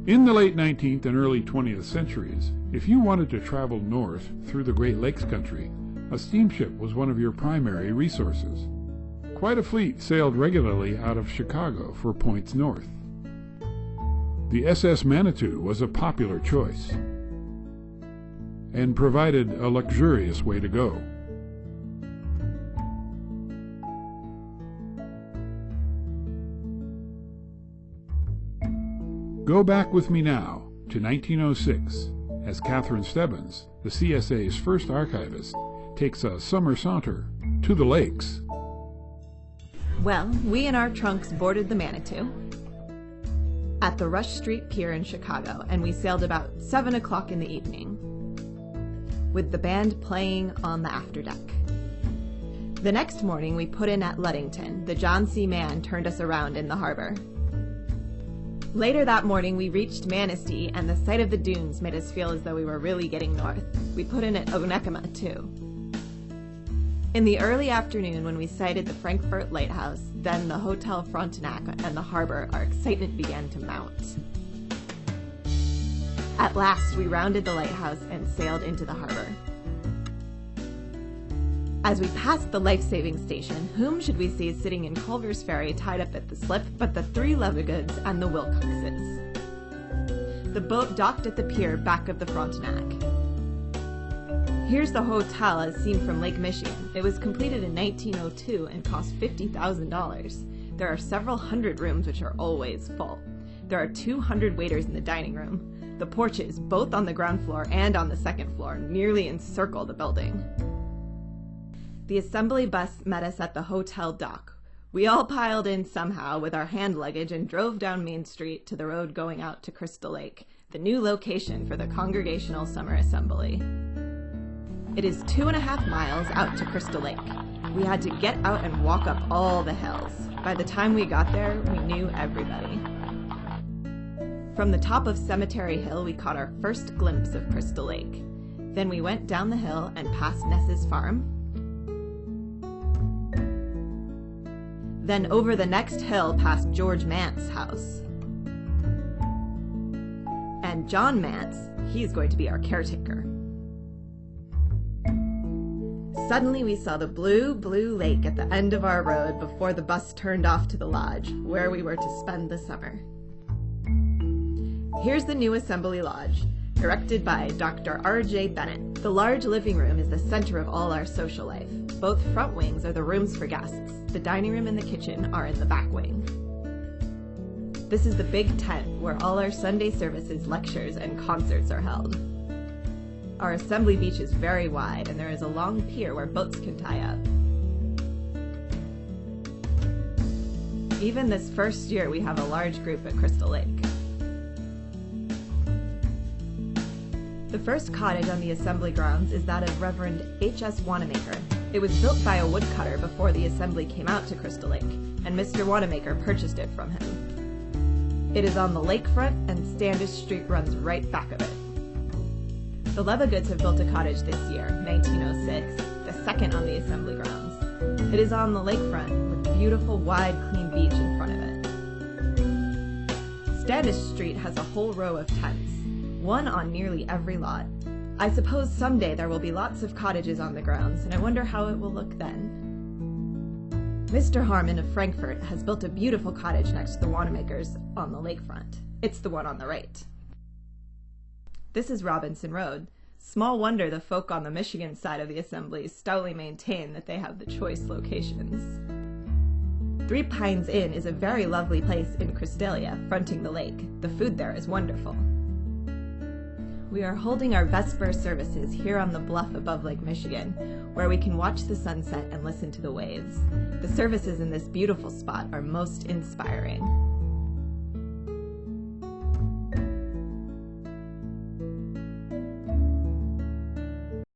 In the late 19th and early 20th centuries, if you wanted to travel north through the Great Lakes country, a steamship was one of your primary resources. Quite a fleet sailed regularly out of Chicago for points north. The SS Manitou was a popular choice and provided a luxurious way to go. Go back with me now to 1906 as Catherine Stebbins, the CSA's first archivist, takes a summer saunter to the lakes. Well, we and our trunks boarded the Manitou at the Rush Street Pier in Chicago, and we sailed about 7 o'clock in the evening, with the band playing on the afterdeck. The next morning we put in at Ludington. The John C. Mann turned us around in the harbor. Later that morning we reached Manistee, and the sight of the dunes made us feel as though we were really getting north. We put in at Onekama too. In the early afternoon, when we sighted the Frankfurt Lighthouse, then the Hotel Frontenac and the harbor, our excitement began to mount. At last, we rounded the lighthouse and sailed into the harbor. As we passed the life-saving station, whom should we see sitting in Culver's Ferry tied up at the slip but the 3 Levigoods and the Wilcoxes. The boat docked at the pier back of the Frontenac. Here's the hotel as seen from Lake Michigan. It was completed in 1902 and cost $50,000. There are several hundred rooms which are always full. There are 200 waiters in the dining room. The porches, both on the ground floor and on the second floor, nearly encircle the building. The assembly bus met us at the hotel dock. We all piled in somehow with our hand luggage and drove down Main Street to the road going out to Crystal Lake, the new location for the Congregational Summer Assembly. It is 2.5 miles out to Crystal Lake. We had to get out and walk up all the hills. By the time we got there, we knew everybody. From the top of Cemetery Hill, we caught our first glimpse of Crystal Lake. Then we went down the hill and past Ness's farm. Then over the next hill past George Mant's house. And John Mantz, he's going to be our caretaker. Suddenly we saw the blue, blue lake at the end of our road before the bus turned off to the lodge, where we were to spend the summer. Here's the new Assembly Lodge, erected by Dr. R.J. Bennett. The large living room is the center of all our social life. Both front wings are the rooms for guests. The dining room and the kitchen are in the back wing. This is the big tent where all our Sunday services, lectures, and concerts are held. Our assembly beach is very wide, and there is a long pier where boats can tie up. Even this first year, we have a large group at Crystal Lake. The first cottage on the assembly grounds is that of Reverend H.S. Wanamaker. It was built by a woodcutter before the assembly came out to Crystal Lake, and Mr. Wanamaker purchased it from him. It is on the lakefront, and Standish Street runs right back of it. The Levigoods have built a cottage this year, 1906, the second on the assembly grounds. It is on the lakefront, with a beautiful, wide, clean beach in front of it. Standish Street has a whole row of tents, one on nearly every lot. I suppose someday there will be lots of cottages on the grounds, and I wonder how it will look then. Mr. Harmon of Frankfurt has built a beautiful cottage next to the Wanamakers on the lakefront. It's the one on the right. This is Robinson Road. Small wonder the folk on the Michigan side of the assembly stoutly maintain that they have the choice locations. Three Pines Inn is a very lovely place in Crystalia, fronting the lake. The food there is wonderful. We are holding our Vesper services here on the bluff above Lake Michigan, where we can watch the sunset and listen to the waves. The services in this beautiful spot are most inspiring.